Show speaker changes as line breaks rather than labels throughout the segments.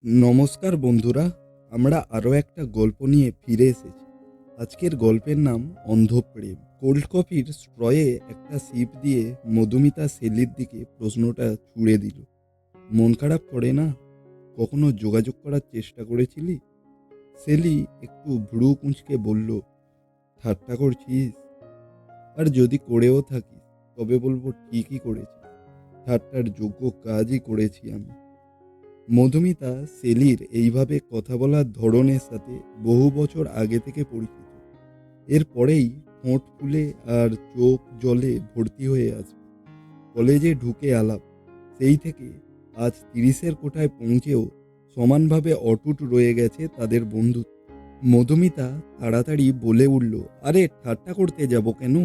নমস্কার বন্ধুরা, আমরা আরও একটা গল্প নিয়ে ফিরে এসেছি। আজকের গল্পের নাম অন্ধপ্রেম। কোল্ড কফির স্ট্রয়ে একটা সিপ দিয়ে মধুমিতা সেলির দিকে প্রশ্নটা ছুড়ে দিল। মন খারাপ করে না? কখনো যোগাযোগ করার চেষ্টা করেছিলি? সেলি একটু ভ্রু কুঁচকে বলল, ঠাট্টা করছিস? আর যদি করেও থাকিস তবে বলবো ঠিকই করেছিস, ঠাট্টার যোগ্য কাজই করেছি আমি। মধুমিতা সেলির এইভাবে কথা বলার ধরনের সাথে বহু বছর আগে থেকে পরিচিত। এরপরেই ঠোঁট ফুলে আর চোখ জলে ভর্তি হয়ে আসবে। কলেজে ঢুকে আলাপ, সেই থেকে আজ 30-এর কোঠায় পৌঁছেও সমানভাবে অটুট রয়ে গেছে তাদের বন্ধুত্ব। মধুমিতা তাড়াতাড়ি বলে উঠল, আরে ঠাট্টা করতে যাব কেন?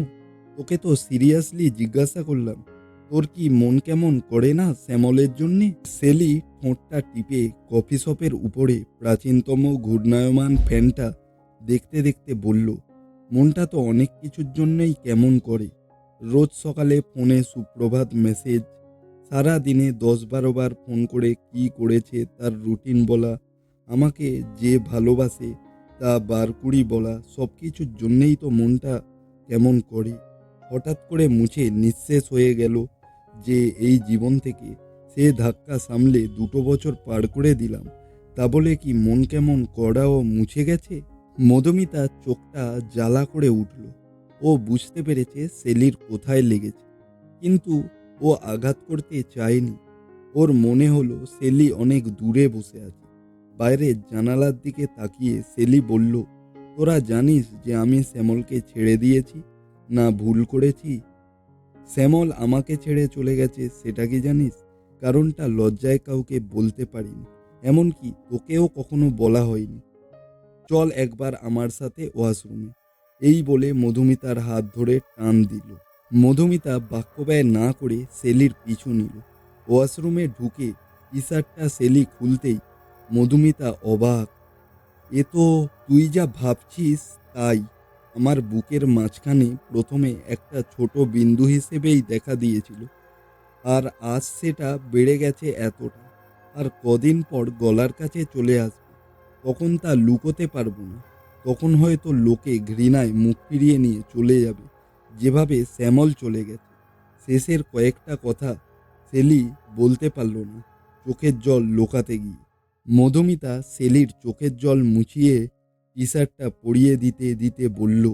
তোকে তো সিরিয়াসলি জিজ্ঞাসা করলাম, তোর কি মন কেমন করে না শ্যামলের জন্যে? সেলি ঠোঁটটা টিপে কফি শপের উপরে প্রাচীনতম ঘূর্ণায়মান ফ্যানটা দেখতে দেখতে বলল, মনটা তো অনেক কিছুর জন্যই কেমন করে। রোজ সকালে ফোনে সুপ্রভাত মেসেজ, সারা দিনে 10-12 বার ফোন করে কি করেছে তার রুটিন বলা, আমাকে যে ভালোবাসে তা 12-20 বলা, সব কিছুর জন্যেই তো মনটা কেমন করে। হঠাৎ করে মুছে নিঃশেষ হয়ে গেল যে এই জীবন থেকে সে ধাক্কা সামলে 2 বছর পার করে দিলাম, তা বলে কি মন কেমন কড়াও মুছে গেছে? মধুমিতা চোখটা জ্বালা করে উঠল। ও বুঝতে পেরেছে সেলির কোথায় লেগেছে, কিন্তু ও আঘাত করতে চায়নি। ওর মনে হলো সেলি অনেক দূরে বসে আছে। বাইরের জানালার দিকে তাকিয়ে সেলি বলল, তোরা জানিস যে আমি শ্যামলকে ছেড়ে দিয়েছি? না ভুল করেছি? শ্যামল আমাকে ছেড়ে চলে গেছে সেটা কি জানিস? কারণটা লজ্জায় কাউকে বলতে পারিনি, এমনকি তোকেও কখনো বলা হয়নি। চল একবার আমার সাথে ওয়াশরুমে। এই বলে মধুমিতার হাত ধরে টান দিল। মধুমিতা বাক্য ব্যয় না করে সেলির পিছু নিল। ওয়াশরুমে ঢুকে টি শার্টটা সেলি খুলতেই মধুমিতা অবাক। এ তো তুই যা ভাবছিস তাই। আমার বুকের মাঝখানে প্রথমে একটা ছোট বিন্দু হিসেবেই দেখা দিয়েছিল, আর আজ সেটা বেড়ে গেছে এতটা। আর কদিন পর গলার কাছে চলে আসবে, তখন তা লুকোতে পারবো না। তখন হয়তো লোকে ঘৃণায় মুখ ফিরিয়ে নিয়ে চলে যাবে, যেভাবে শ্যামল চলে গেছে। শেষের কয়েকটা কথা সেলি বলতে পারল না, চোখের জল লোকাতে গিয়ে। মধুমিতা সেলির চোখের জল মুছিয়ে টি শার্টটা পরিয়ে দিতে দিতে বলল,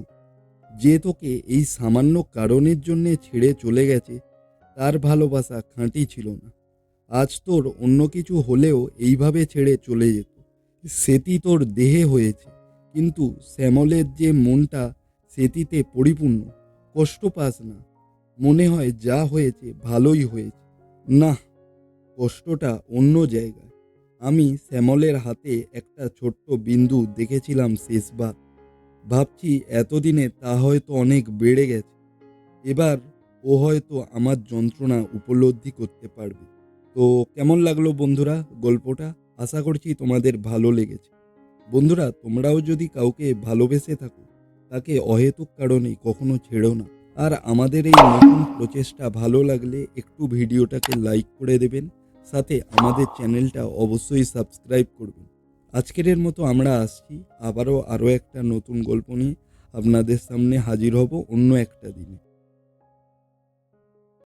যে তোকে এই সামান্য কারণের জন্যে ছেড়ে চলে গেছে তার ভালোবাসা খাঁটি ছিল না। আজ তোর অন্য কিছু হলেও এইভাবে ছেড়ে চলে যেত। সেটি তোর দেহে হয়েছে, কিন্তু শ্যামলের যে মনটা সেটিতে পরিপূর্ণ। কষ্ট পাস না, মনে হয় যা হয়েছে ভালোই হয়েছে। না, কষ্টটা অন্য জায়গায়। আমি শ্যামলের হাতে একটা ছোট্ট বিন্দু দেখেছিলাম শেষবার। ভাবছি এতদিনে তা হয়তো অনেক বেড়ে গেছে। এবার ও হয়তো আমার যন্ত্রণা উপলব্ধি করতে পারবে। তো কেমন লাগলো বন্ধুরা গল্পটা? আশা করছি তোমাদের ভালো লেগেছে। বন্ধুরা, তোমরাও যদি কাউকে ভালোবেসে থাকো, তাকে অহেতুক কারণে কখনো ছেড়ো না। আর আমাদের এই নতুন প্রচেষ্টা ভালো লাগলে একটু ভিডিওটাকে লাইক করে দেবেন, সাথে আমাদের চ্যানেলটা অবশ্যই সাবস্ক্রাইব করবেন। আজকের মতো আমরা আসছি, আরও একটা নতুন গল্প নিয়ে আপনাদের সামনে হাজির হব অন্য একটা দিনে।